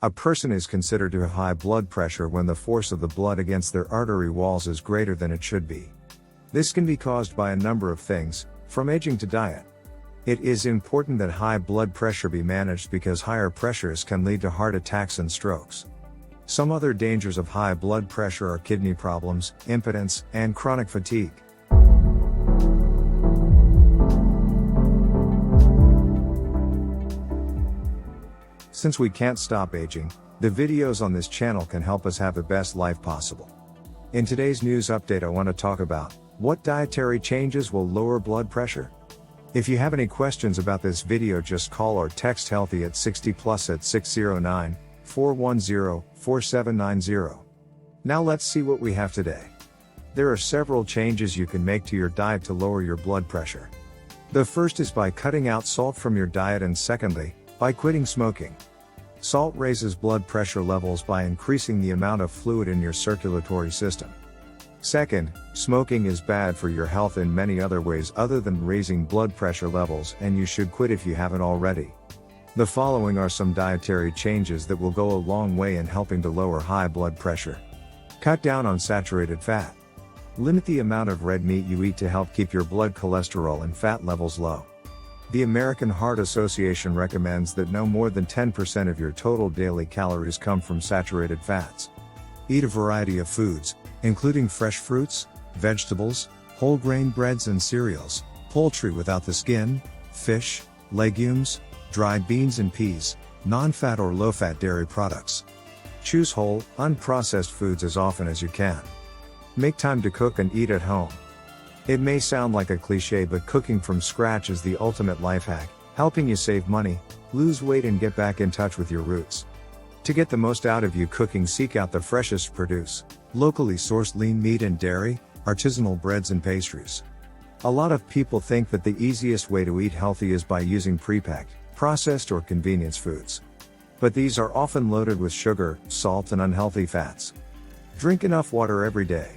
A person is considered to have high blood pressure when the force of the blood against their artery walls is greater than it should be. This can be caused by a number of things, from aging to diet. It is important that high blood pressure be managed because higher pressures can lead to heart attacks and strokes. Some other dangers of high blood pressure are kidney problems, impotence, and chronic fatigue. Since we can't stop aging, the videos on this channel can help us have the best life possible. In today's news update, I want to talk about what dietary changes will lower blood pressure. If you have any questions about this video, just call or text healthy at 60 plus at 609-410-4790. Now let's see what we have today. There are several changes you can make to your diet to lower your blood pressure. The first is by cutting out salt from your diet, and secondly, by quitting smoking. Salt raises blood pressure levels by increasing the amount of fluid in your circulatory system. Second, smoking is bad for your health in many other ways other than raising blood pressure levels, and you should quit if you haven't already. The following are some dietary changes that will go a long way in helping to lower high blood pressure. Cut down on saturated fat. Limit the amount of red meat you eat to help keep your blood cholesterol and fat levels low. The American Heart Association recommends that no more than 10% of your total daily calories come from saturated fats. Eat a variety of foods, including fresh fruits, vegetables, whole grain breads and cereals, poultry without the skin, fish, legumes, dried beans and peas, non-fat or low-fat dairy products. Choose whole, unprocessed foods as often as you can. Make time to cook and eat at home. It may sound like a cliche, but cooking from scratch is the ultimate life hack, helping you save money, lose weight and get back in touch with your roots. To get the most out of you cooking, seek out the freshest produce, locally sourced lean meat and dairy, artisanal breads and pastries. A lot of people think that the easiest way to eat healthy is by using prepacked, processed or convenience foods. But these are often loaded with sugar, salt and unhealthy fats. Drink enough water every day.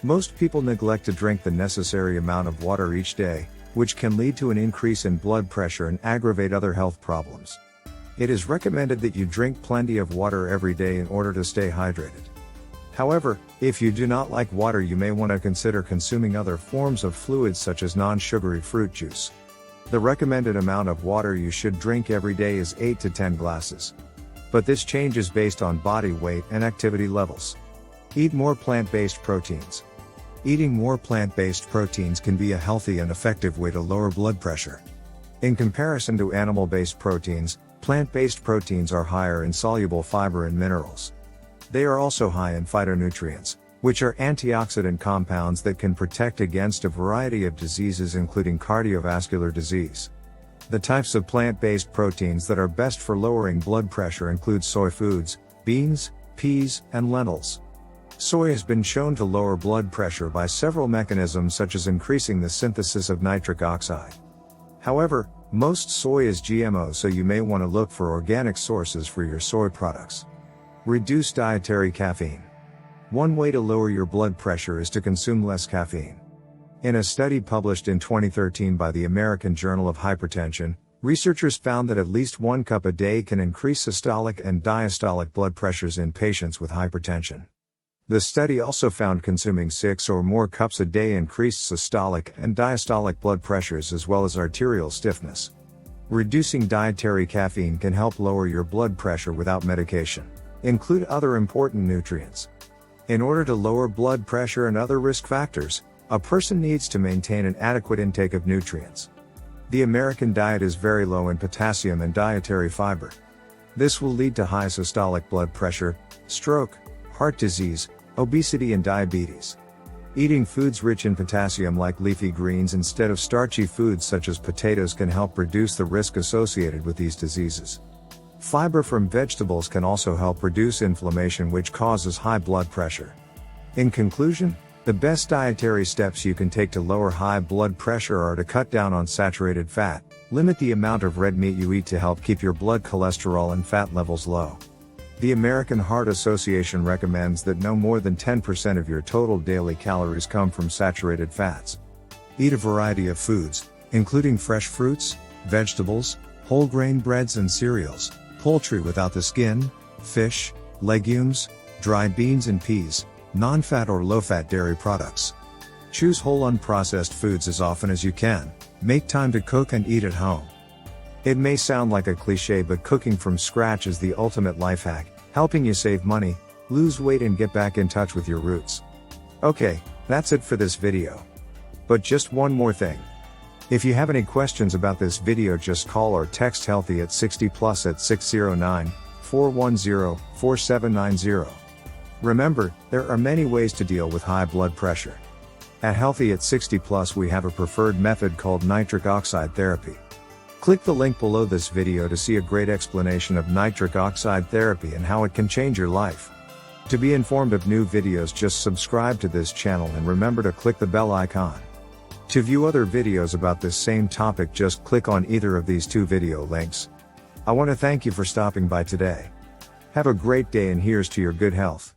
Most people neglect to drink the necessary amount of water each day, which can lead to an increase in blood pressure and aggravate other health problems. It is recommended that you drink plenty of water every day in order to stay hydrated. However, if you do not like water, you may want to consider consuming other forms of fluids such as non-sugary fruit juice. The recommended amount of water you should drink every day is 8 to 10 glasses. But this changes based on body weight and activity levels. Eat more plant-based proteins. Eating more plant-based proteins can be a healthy and effective way to lower blood pressure. In comparison to animal-based proteins, plant-based proteins are higher in soluble fiber and minerals. They are also high in phytonutrients, which are antioxidant compounds that can protect against a variety of diseases including cardiovascular disease. The types of plant-based proteins that are best for lowering blood pressure include soy foods, beans, peas, and lentils. Soy has been shown to lower blood pressure by several mechanisms such as increasing the synthesis of nitric oxide. However, most soy is GMO, so you may want to look for organic sources for your soy products. Reduce dietary caffeine. One way to lower your blood pressure is to consume less caffeine. In a study published in 2013 by the American Journal of Hypertension, researchers found that at least 1 cup a day can increase systolic and diastolic blood pressures in patients with hypertension. The study also found consuming 6 or more cups a day increased systolic and diastolic blood pressures as well as arterial stiffness. Reducing dietary caffeine can help lower your blood pressure without medication. Include other important nutrients. In order to lower blood pressure and other risk factors, a person needs to maintain an adequate intake of nutrients. The American diet is very low in potassium and dietary fiber. This will lead to high systolic blood pressure, stroke, heart disease, obesity and diabetes. Eating foods rich in potassium like leafy greens instead of starchy foods such as potatoes can help reduce the risk associated with these diseases. Fiber from vegetables can also help reduce inflammation, which causes high blood pressure. In conclusion, the best dietary steps you can take to lower high blood pressure are to cut down on saturated fat, limit the amount of red meat you eat to help keep your blood cholesterol and fat levels low. The American Heart Association recommends that no more than 10% of your total daily calories come from saturated fats. Eat a variety of foods, including fresh fruits, vegetables, whole grain breads and cereals, poultry without the skin, fish, legumes, dried beans and peas, non-fat or low-fat dairy products. Choose whole unprocessed foods as often as you can. Make time to cook and eat at home. It may sound like a cliche, but cooking from scratch is the ultimate life hack, helping you save money, lose weight and get back in touch with your roots. Okay, that's it for this video. But just one more thing. If you have any questions about this video, just call or text Healthy at 60 Plus at 609-410-4790. Remember, there are many ways to deal with high blood pressure. At Healthy at 60 Plus we have a preferred method called nitric oxide therapy. Click the link below this video to see a great explanation of nitric oxide therapy and how it can change your life. To be informed of new videos, just subscribe to this channel and remember to click the bell icon. To view other videos about this same topic, just click on either of these two video links. I want to thank you for stopping by today. Have a great day and here's to your good health.